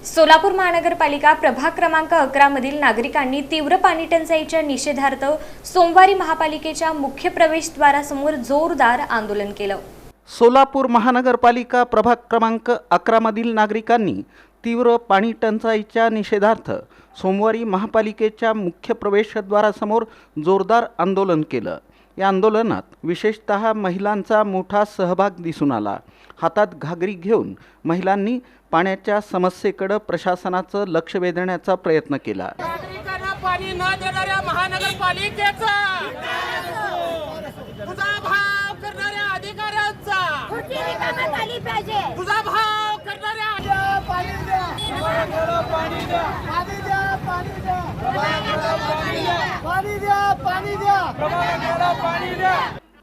सोलापूर महानगरपालिका प्रभाग क्रमांक 11 मधील नागरिकांनी तीव्र पाणी टंचाईच्या निषेधार्थ सोमवारी महापालिकेच्या मुख्य प्रवेशद्वारासमोर जोरदार आंदोलन केलं। सोलापूर महानगरपालिका प्रभाग क्रमांक 11 मधील नागरिकांनी तीव्र पाणी टंचाईच्या निषेधार्थ सोमवारी महापालिकेच्या मुख्य प्रवेशद्वारासमोर जोरदार आंदोलन केलं। या आंदोलनात विशेषतः महिलांचा मोठा सहभाग दिसून आला। हातात घागरी घेऊन महिलांनी पाण्याच्या समस्येकडे प्रशासनाचं लक्ष वेधण्याचा प्रयत्न केला। नागरिकांना पाणी न देणाऱ्या महानगरपालिकेचा तुझा भाव करणाऱ्या अधिकाऱ्यांचा तुझा भाव करणाऱ्या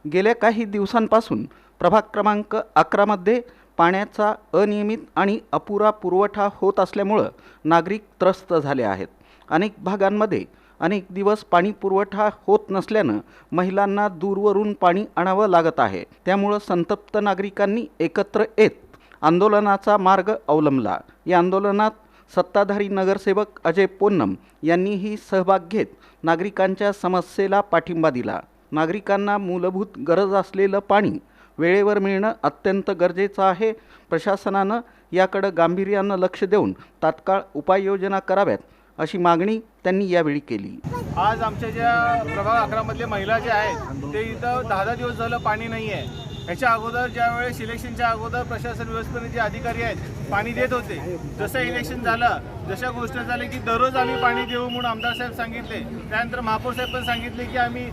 गेल्या काही दिवसांपासून प्रभाग क्रमांक 11 मध्ये पाण्याचा अनियमित आणि अपुरा पुरवठा होत असल्यामुळे नागरिक त्रस्त झाले आहेत। अनेक भागांमध्ये अनेक दिवस पाणी पुरवठा होत नसल्याने महिलांना दूरवरून पाणी आणावं लागत आहे। त्यामुळे संतप्त नागरिकांनी एकत्र येत आंदोलनाचा मार्ग अवलंबला। या आंदोलनात सत्ताधारी नगरसेवक अजय पोन्नम यांनीही सहभाग घेत नागरिकांच्या समस्येला पाठिंबा दिला। नागरिकांना मूलभूत गरज असलेलं पाणी वेळेवर मिळणं अत्यंत गरजेचं आहे। प्रशासनानं याकडे गांभीर्यानं लक्ष देऊन तात्काळ उपाययोजना कराव्यात अशी मागणी त्यांनी यावेळी केली। आज आमच्या ज्या प्रभाग 11 मधले महिला जे आहेत ते इथं 10 दिवस झालं पाणी नाही आहे। याच्या अगोदर ज्यावेळेस इलेक्शनच्या अगोदर प्रशासन व्यवस्थेने जे अधिकारी आहेत पाणी देत होते। जसं इलेक्शन झालं जशा गोष्टी झाल्या की दररोज आम्ही पाणी देऊ म्हणून आमदार साहेब सांगितले। त्यानंतर महापौर साहेब पण सांगितले की आम्ही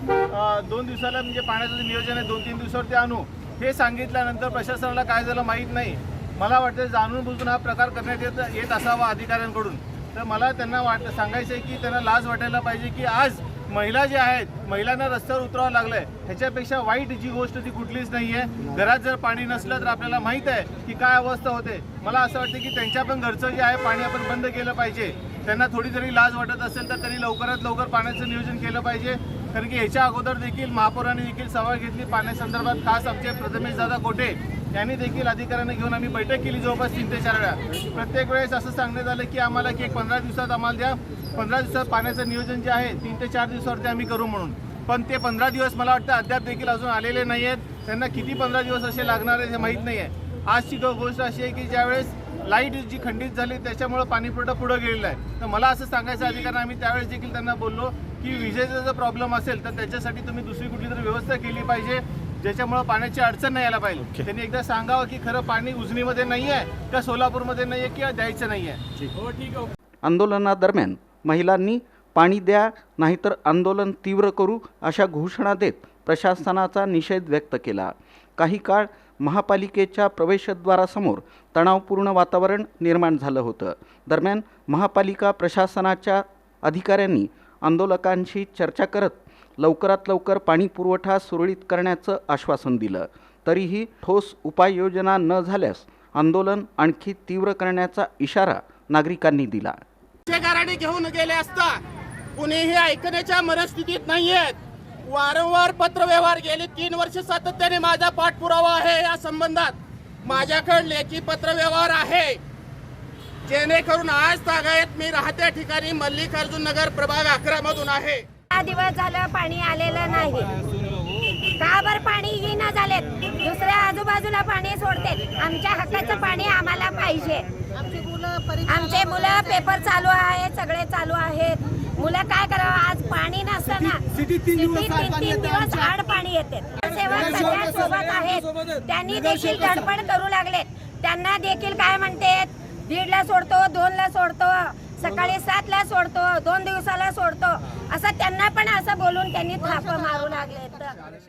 2 दिवसाला म्हणजे पाण्याचं नियोजन आहे 2-3 दिवसावर ते आणू। हे सांगितल्यानंतर प्रशासनाला काय झालं माहीत नाही। मला वाटतं जाणून बुजून हा प्रकार करण्यात येत असावा अधिकाऱ्यांकडून। तर मला त्यांना सांगायचं आहे की त्यांना लाज वाटायला पाहिजे की आज महिला जे आहेत महिलांना रस्त्यावर उतरावं लागलंय। ह्याच्यापेक्षा वाईट जी गोष्ट ती कुठलीच नाही आहे। घरात जर पाणी नसलं तर आपल्याला माहीत आहे की काय अवस्था होते। मला असं वाटतं की त्यांच्या पण घरचं जे आहे पाणी आपण बंद केलं पाहिजे। त्यांना थोडी जरी लाज वाटत असेल तर त्यांनी लवकरात लवकर पाण्याचं नियोजन केलं पाहिजे। कारण की ह्याच्या अगोदर देखील महापौरांनी देखील सभा घेतली पाण्यासंदर्भात। खास आमचे प्रथमेश दादा कोटे यांनी देखील अधिकाऱ्यांना घेऊन आम्ही बैठक केली जवळपास 3 ते 4 वेळा। प्रत्येक वेळेस असं सांगण्यात आलं की आम्हाला की 15 दिवसात आम्हाला द्या, 15 दिवसात पाण्याचं नियोजन जे आहे 3 ते 4 दिवसावरती आम्ही करू म्हणून। पण ते 15 दिवस मला वाटतं अद्याप देखील अजून आलेले नाही आहेत। त्यांना किती 15 दिवस असे लागणार आहेत हे माहीत नाही आहे। आजची गोष्ट अशी आहे की ज्यावेळेस लाईट जी खंडित झाली त्याच्यामुळे पाणी पुरवठा पुढे गेलेला आहे। तर मला असं सांगायचं अधिकाऱ्यांना आम्ही त्यावेळेस देखील त्यांना बोललो की विजेचा जर प्रॉब्लेम असेल तर त्याच्यासाठी तुम्ही दुसरी कुठली तरी व्यवस्था केली पाहिजे ज्याच्यामुळे पाण्याची अडचण नाही यायला पाहिजे। त्यांनी एकदा सांगावं की खरं पाणी उजनीमध्ये नाही आहे का सोलापूरमध्ये नाही आहे किंवा द्यायचं नाही आहे। हो ठीक आहे। आंदोलनादरम्यान महिलांनी पाणी द्या नाहीतर आंदोलन तीव्र करू अशा घोषणा देत प्रशासनाचा निषेध व्यक्त केला। काही काळ महापालिकेच्या प्रवेशद्वारासमोर तणावपूर्ण वातावरण निर्माण झालं होतं। दरम्यान महापालिका प्रशासनाच्या अधिकाऱ्यांनी आंदोलकांशी चर्चा करत लवकरात लवकर पाणी पुरवठा सुरळीत करण्याचं आश्वासन दिलं। तरीही ठोस उपाययोजना न झाल्यास आंदोलन आणखी तीव्र करण्याचा इशारा नागरिकांनी दिला। गाडी घेऊन गेले असता कुणीही ऐकण्याच्या मनस्थितीत नाहीयेत। वारंवार पत्रव्यवहार गेली 3 वर्ष सातत्याने माझा पाठपुरावा आहे। या संबंधात माझ्याकडे लेखी पत्रव्यवहार आहे जेणेकरून आज तागायत मी राहत्या ठिकाणी मल्लिकार्जुन नगर प्रभाग 11 मधून आहे। 10 दिवस झालं पाणी आलेलं नाही। का बरं पाणी येईना झालेत? दुसऱ्या आजूबाजूला पाणी सोडते। आमच्या हक्काचं पाणी आम्हाला पाहिजे। आमचे मुलं पेपर चालू आहे सगळे चालू आहेत। मुलं काय करावं आज पाणी नसताना तीन दिवस आड पाणी येते। सेवक सगळ्या सोबत आहेत त्यांनी देखील धडपड करू लागले। त्यांना देखील काय म्हणते 1:30 ला सोडतो 2 ला सोडतो सकाळी 7 ला सोडतो 2 दिवसाला सोडतो असं त्यांना पण असं बोलून त्यांनी थाप मारू लागले।